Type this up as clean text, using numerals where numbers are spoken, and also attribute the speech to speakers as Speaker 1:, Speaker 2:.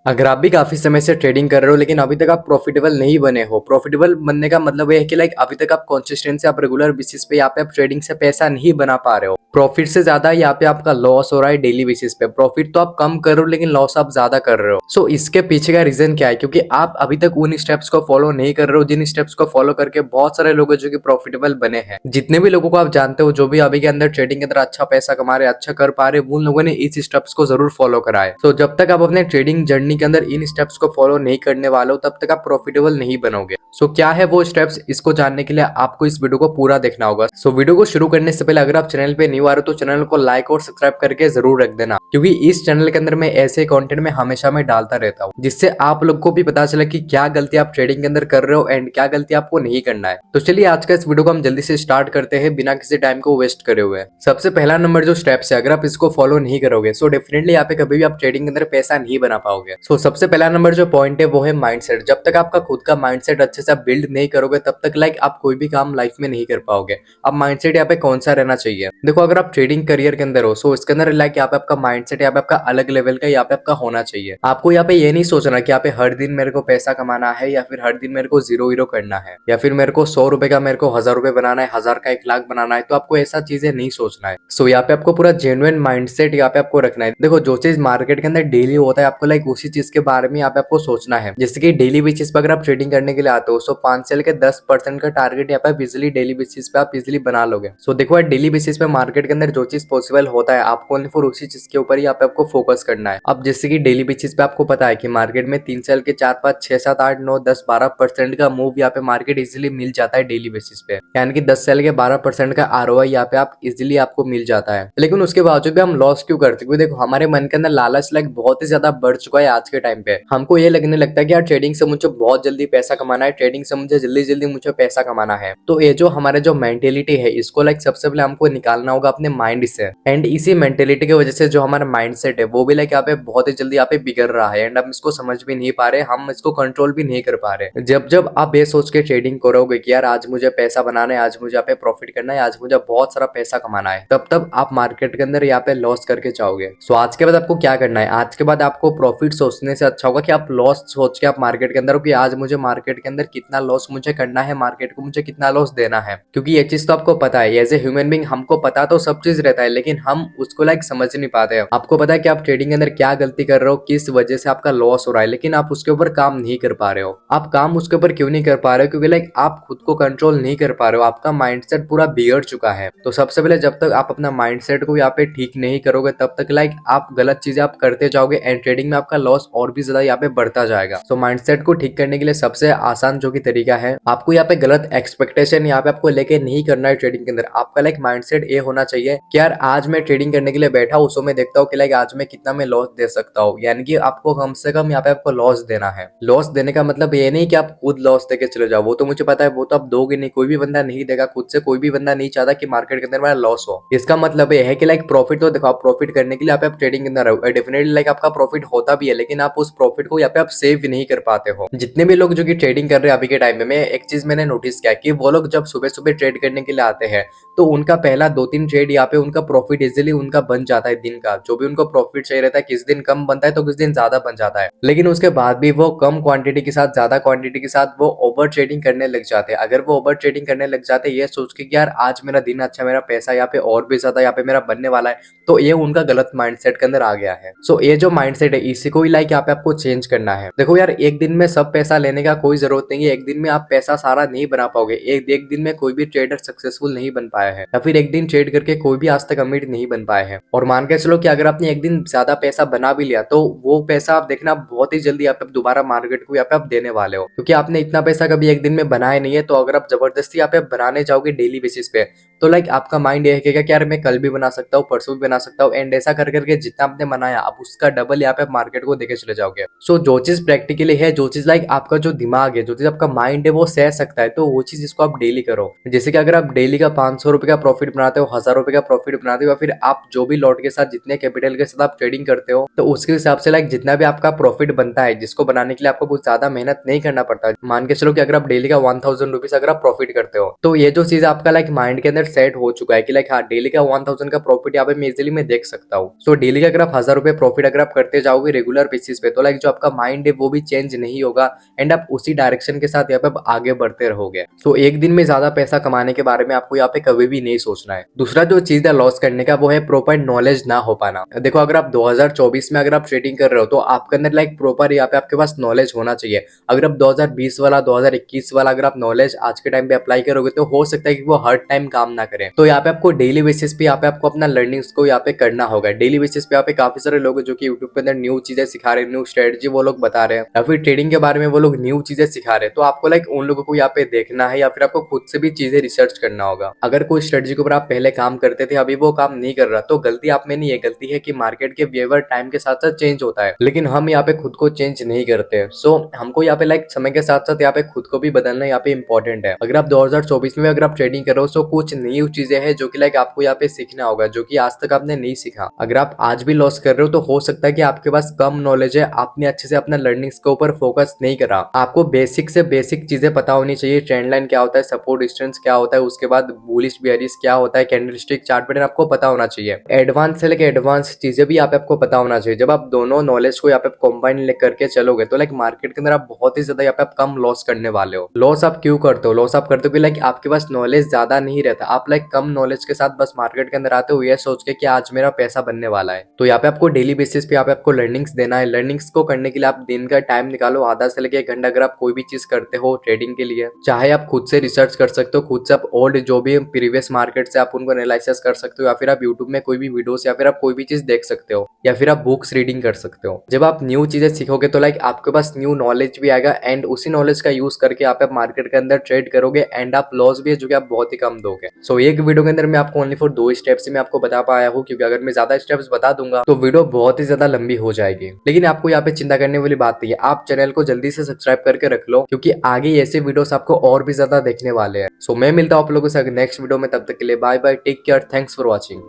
Speaker 1: अगर आप भी काफी समय से ट्रेडिंग कर रहे हो लेकिन अभी तक आप प्रॉफिटेबल नहीं बने हो, प्रॉफिटेबल बनने का मतलब ये है कि अभी तक आप कंसिस्टेंसी आप रेगुलर बेसिस पे यहाँ पे आप ट्रेडिंग से पैसा नहीं बना पा रहे हो, प्रॉफिट से ज्यादा यहाँ पे आपका लॉस हो रहा है डेली बेसिस पे। प्रॉफिट तो आप कम कर रहे हो लेकिन लॉस आप ज्यादा कर रहे हो। सो इसके पीछे का रीजन क्या है? क्योंकि आप अभी तक उन स्टेप्स को फॉलो नहीं कर रहे हो जिन स्टेप्स को फॉलो करके बहुत सारे लोग हैं जो कि प्रॉफिटेबल बने हैं। जितने भी लोगों को आप जानते हो जो भी अभी के अंदर ट्रेडिंग के अंदर अच्छा पैसा कमा रहे, अच्छा कर पा रहे, उन लोगों ने इस स्टेप्स को जरूर फॉलो करा है। तो जब तक आप अपने ट्रेडिंग जर्नी के अंदर इन स्टेप्स को फॉलो नहीं करने वाले हो तब तक आप प्रॉफिटेबल नहीं बनोगे। सो क्या है वो स्टेप्स, इसको जानने के लिए आपको इस वीडियो को पूरा देखना होगा। सो वीडियो को शुरू करने से पहले अगर आप चैनल पे न्यू आ रहे हो तो चैनल को लाइक और सब्सक्राइब करके जरूर रख देना, क्योंकि इस चैनल के अंदर मैं ऐसे कंटेंट में हमेशा मैं डालता रहता हूँ जिससे आप लोग को भी पता चले कि क्या गलती आप ट्रेडिंग के अंदर कर रहे हो एंड क्या गलती आपको नहीं करना है। तो चलिए आज का इस वीडियो को हम जल्दी से स्टार्ट करते हैं बिना किसी टाइम को वेस्ट करे हुए। सबसे पहला नंबर जो स्टेप्स है, अगर आप इसको फॉलो नहीं करोगे सो डेफिनेटली यहाँ पे कभी भी आप ट्रेडिंग के अंदर पैसा नहीं बना पाओगे। सो सबसे पहला नंबर जो पॉइंट है वो है माइंडसेट। जब तक आपका खुद का माइंडसेट अच्छे से बिल्ड नहीं करोगे तब तक आप कोई भी काम लाइफ में नहीं कर पाओगे। अब माइंडसेट यहाँ पे कौन सा रहना चाहिए? देखो, अगर आप ट्रेडिंग करियर के अंदर हो सो इसके अंदर यहाँ पे आपका माइंडसेट यहाँ पे आपका अलग लेवल का यहाँ पे आपका होना चाहिए। आपको यहाँ पे ये नहीं सोचना कि यहाँ पे हर दिन मेरे को पैसा कमाना है या फिर हर दिन मेरे को जीरो हीरो करना है या फिर मेरे को 100 रुपए का मेरे को 1000 रुपए बनाना है, 1000 का 1 लाख बनाना है। तो आपको ऐसा चीजें नहीं सोचना है। सो यहाँ पे आपको पूरा जेन्युइन माइंडसेट यहाँ पे आपको रखना है। देखो, जो चीज मार्केट के अंदर डेली होता है आपको उसी चीज के बारे में यहाँ पे आपको सोचना है। जैसे कि डेली बेसिस पे अगर आप ट्रेडिंग करने के लिए आते हो सो 5 से लेकर 10% का टारगेट यहाँ पे इजिली डेली बेसिस पे आप इजिली बना लोगे। सो देखो यार, डेली बेसिस पे मार्केट के अंदर जो चीज पॉसिबल होता है आपको ओनली फॉर उसी चीज के ऊपर ही यहाँ पे आपको फोकस करना है। अब जैसे कि डेली बेसिस पे आपको पता है कि मार्केट में 3 साल के 4 5 6 7 8 9 10 12% का मूव यहाँ पे मार्केट इजिली मिल जाता है डेली बेसिस पे, यानी कि 10 साल के 12% का आरओआई यहाँ पे आप इजिली आपको मिल जाता है। लेकिन उसके बावजूद भी हम लॉस क्यों करते हैं? क्योंकि देखो, हमारे मन के अंदर लालच बहुत ही ज्यादा बढ़ चुका है आज के टाइम पे। हमको ये लगने लगता है कि यार ट्रेडिंग से मुझे बहुत जल्दी पैसा कमाना है, ट्रेडिंग से मुझे जल्दी जल्दी मुझे पैसा कमाना है। तो ये जो हमारे जो मेंटेलिटी है इसको सबसे पहले हमको निकालना होगा अपने माइंड से। एंड इसी मेंटेलिटी की वजह से जो हमारा माइंडसेट है वो भी यहाँ पे बहुत ही जल्दी यहाँ पे बिगड़ रहा है एंड हम इसको समझ भी नहीं पा रहे, हम इसको कंट्रोल भी नहीं कर पा रहे। जब जब आप ये सोच के ट्रेडिंग करोगे कि यार आज मुझे पैसा बनाना है, आज मुझे यहाँ पे प्रॉफिट करना है, आज मुझे बहुत सारा पैसा कमाना है, तब तब आप मार्केट के अंदर यहाँ पे लॉस करके जाओगे। सो आज के बाद आपको क्या करना है? आज के बाद आपको प्रॉफिट सोचने से अच्छा होगा कि आप लॉस सोच के आप मार्केट के अंदर हो कि आज मुझे मार्केट के अंदर कितना लॉस मुझे करना है, मार्केट को मुझे कितना लॉस देना है। क्योंकि ये चीज तो आपको पता है, एज ए ह्यूमन बीइंग हमको पता तो सब चीज रहता है लेकिन हम उसको समझ नहीं पाते हैं। आपको पता है कि आप ट्रेडिंग के अंदर क्या गलती कर रहे हो, किस वजह से आपका लॉस हो रहा है, लेकिन आप उसके ऊपर काम नहीं कर पा रहे हो। आप काम उसके ऊपर क्यों नहीं कर पा रहे हो? क्योंकि आप खुद को कंट्रोल नहीं कर पा रहे हो, आपका माइंडसेट पूरा बिगड़ चुका है। तो सबसे पहले जब तक आप अपना माइंडसेट को यहाँ पे ठीक नहीं करोगे तब तक आप गलत चीजें आप करते जाओगे एंड ट्रेडिंग में आपका लॉस और भी ज्यादा यहाँ पे बढ़ता जाएगा। सो माइंडसेट को ठीक करने के लिए सबसे आसान जो कि तरीका है, आपको यहाँ पे गलत एक्सपेक्टेशन यहाँ पे आपको लेके नहीं करना है। ट्रेडिंग के अंदर आपका माइंडसेट ये होना चाहिए कि यार आज मैं ट्रेडिंग करने के लिए बैठा हूँ सो मैं देखता हूँ कि आज मैं कितना मैं लॉस दे सकता हूँ, यानी कि आपको कम से कम यहाँ पे आपको लॉस देना है। लॉस देने का मतलब ये नहीं कि आप खुद लॉस देके चले जाओ, वो तो मुझे पता है, वो तो आप दोगे नहीं, कोई भी बंदा नहीं देगा खुद से, कोई भी बंदा नहीं चाहता कि मार्केट के अंदर मेरा लॉस हो। इसका मतलब ये है कि प्रॉफिट तो देखो, आप प्रॉफिट करने के लिए आप ट्रेडिंग के अंदर रहो, डेफिनेटली आपका प्रॉफिट होता भी है लेकिन आप उस प्रॉफिट को यहाँ पे आप सेव भी नहीं कर पाते हो। जितने भी लोग जो कि ट्रेडिंग कर रहे हैं अभी के टाइम में, एक चीज मैंने नोटिस किया कि वो लोग जब सुबह सुबह ट्रेड करने के लिए आते हैं तो उनका पहला 2-3 ट्रेड यहाँ पे उनका प्रॉफिट इजिली उनका बन जाता है। दिन का जो भी उनको प्रॉफिट चाहिए रहता है, किस दिन कम बनता है तो किस दिन ज्यादा बन जाता है, लेकिन उसके बाद भी वो कम क्वांटिटी के साथ ज्यादा क्वांटिटी के साथ वो ओवर ट्रेडिंग करने लग जाते हैं। अगर वो ओवर ट्रेडिंग करने लग जाते हैं ये सोच के कि यार आज मेरा दिन अच्छा, मेरा पैसा यहाँ पे और भी ज्यादा यहाँ पे मेरा बनने वाला है, तो ये उनका गलत माइंडसेट के अंदर आ गया है। सो ये जो माइंडसेट है इसी को ही यहाँ पे आपको चेंज करना है। देखो यार, एक दिन में सब पैसा लेने का कोई जरूरत नहीं है, एक दिन में आप पैसा सारा नहीं बना पाओगे। एक दिन में कोई भी ट्रेडर सक्सेसफुल नहीं बन पाया है या फिर एक दिन ट्रेड करके कोई भी आज तक अमीर नहीं बन पाया है। और मान के चलो कि अगर आपने एक दिन ज्यादा पैसा बना भी लिया तो वो पैसा आप देखना बहुत ही जल्दी आप दोबारा मार्केट को यहाँ पे आप देने वाले हो, क्योंकि आपने इतना पैसा कभी एक दिन में बनाया नहीं है। तो अगर आप जबरदस्ती यहाँ पे बनाने जाओगे डेली बेसिस पे तो आपका माइंड ये कहेगा कि यार मैं कल भी बना सकता हूँ, परसों भी बना सकता हूँ, एंड ऐसा कर करके जितना आपने बनाया आप उसका डबल यहाँ पे मार्केट को देके चले जाओगे। सो जो चीज प्रैक्टिकली है, जो चीज आपका जो दिमाग है, जो चीज आपका माइंड है वो सह सकता है, तो वो चीज इसको आप डेली करो। जैसे कि अगर आप डेली का 500 रुपए का प्रॉफिट बनाते हो, 1000 रुपए का प्रॉफिट बनाते हो, या फिर आप जो भी लॉट के साथ जितने कैपिटल के साथ आप ट्रेडिंग करते हो तो उसके हिसाब से जितना भी आपका प्रॉफिट बनता है, जिसको बनाने के लिए आपको कुछ ज्यादा मेहनत नहीं करना पड़ता। मान के चलो कि अगर आप डेली का 1000 रुपीज अगर आप प्रॉफिट करते हो तो ये जो चीज आपका माइंड के अंदर सेट हो चुका है कि लाइक हाँ डेली का 1000 का प्रॉफिट यहाँ पे मैं इजिली मैं देख सकता हूँ। सो डेली का अगर आप 1000 रुपए प्रॉफिट अगर आप करते जाओगे रेगुलर बेसिस पे तो लाइक जो आपका माइंड है वो भी चेंज नहीं होगा एंड आप उसी डायरेक्शन के साथ यहाँ पे आप आगे बढ़ते रहोगे। सो एक दिन में ज्यादा पैसा कमाने के बारे में आपको यहाँ पे कभी भी नहीं सोचना है। दूसरा जो चीज है लॉस करने का वो है प्रॉपर नॉलेज ना हो पाना। देखो अगर आप 2024 में अगर आप ट्रेडिंग कर रहे हो तो आपके अंदर लाइक प्रॉपर यहाँ पे आपके पास नॉलेज होना चाहिए। अगर आप 2020 वाला 2021 वाला अगर आप नॉलेज आज के टाइम पे अप्लाई करोगे तो हो सकता है कि वो हर टाइम काम ना करे। तो यहाँ पे आपको डेली बेसिस पे यहाँ पे आपको अपना लर्निंग्स को यहाँ पे करना होगा। डेली बेसिस पे यहाँ पे काफी सारे लोग जो कि यूट्यूब पे अंदर न्यू चीजें सिखा रहे हैं, न्यू स्ट्रेटजी वो लोग बता रहे हैं या फिर ट्रेडिंग के बारे में वो लोग न्यू चीजें सिखा रहे हैं। तो आपको लाइक उन लोगों को यहाँ पे देखना है या फिर आपको खुद से भी चीजें रिसर्च करना होगा। अगर कोई स्ट्रेटजी के ऊपर आप पहले काम करते थे अभी वो काम नहीं कर रहा तो गलती आप में नहीं है, गलती है कि मार्केट के बिहेवियर टाइम के साथ साथ चेंज होता है लेकिन हम यहाँ पे खुद को चेंज नहीं करते। सो हमको यहाँ पे लाइक समय के साथ साथ यहाँ पे खुद को भी बदलना यहाँ पे इंपॉर्टेंट है। अगर आप 2024 में अगर आप ट्रेडिंग कर रहे हो तो कुछ न्यू चीजें हैं जो कि लाइक आपको यहाँ पे सीखना होगा जो कि आज तक आपने नहीं सीखा। अगर आप आज भी लॉस कर रहे हो तो हो सकता है कि आपके पास कम नॉलेज है, आपने अच्छे से अपना लर्निंग्स के ऊपर फोकस नहीं करा। आपको बेसिक से बेसिक चीजें पता होनी चाहिए। ट्रेंड लाइन क्या होता है, सपोर्ट डिस्टेंस क्या होता है, उसके बाद बुलिश बेयरिश क्या होता है, कैंडलस्टिक चार्ट पैटर्न आपको पता होना चाहिए। एडवांस से लेके एडवांस चीजें भी यहाँ पे आपको पता होना चाहिए। जब आप दोनों नॉलेज को यहाँ पे कंबाइन करके चलोगे तो लाइक मार्केट के अंदर आप बहुत ही ज्यादा यहाँ पे आप कम लॉस करने वाले हो। लॉस आप क्यों करते हो? लॉस आप करते हो कि लाइक आपके पास नॉलेज ज्यादा नहीं रहता, आप लाइक कम नॉलेज के साथ बस मार्केट के अंदर आते हो ये सोच के कि आज मेरा पैसा बनने वाला है। तो यहाँ पे आपको डेली बेसिस पे यहाँ पे आपको लर्निंग्स देना है। लर्निंग्स को करने के लिए आप दिन का टाइम निकालो, आधा से लेके 1 घंटा। अगर आप कोई भी चीज करते हो ट्रेडिंग के लिए, चाहे आप खुद से रिसर्च कर सकते हो, खुद से आप ओल्ड जो भी प्रीवियस मार्केट से आप उनको एनालिसिस कर सकते हो या फिर आप यूट्यूब में कोई भी वीडियोस या फिर आप कोई भी चीज देख सकते हो या फिर आप बुक्स रीडिंग कर सकते हो। जब आप न्यू चीजें सीखोगे तो लाइक आपके पास न्यू नॉलेज भी आएगा एंड उसी नॉलेज का यूज करके आप मार्केट के अंदर ट्रेड करोगे एंड आप लॉस भी है जो कि आप बहुत ही कम दोगे। सो एक वीडियो के अंदर मैं आपको ओनली फॉर 2 स्टेप्स मैं आपको बता पाया हूँ क्योंकि अगर मैं ज्यादा स्टेप्स बता दूंगा तो वीडियो बहुत ही ज्यादा लंबी हो जाएगी। लेकिन आपको यहाँ पे चिंता करने वाली बात नहीं है, आप चैनल को जल्दी से सब्सक्राइब करके रख लो क्योंकि आगे ऐसे वीडियोस आपको और भी ज्यादा देखने वाले हैं। सो मैं मिलता हूँ आप लोगों से नेक्स्ट वीडियो में, तब तक के लिए bye bye, take care, thanks for watching.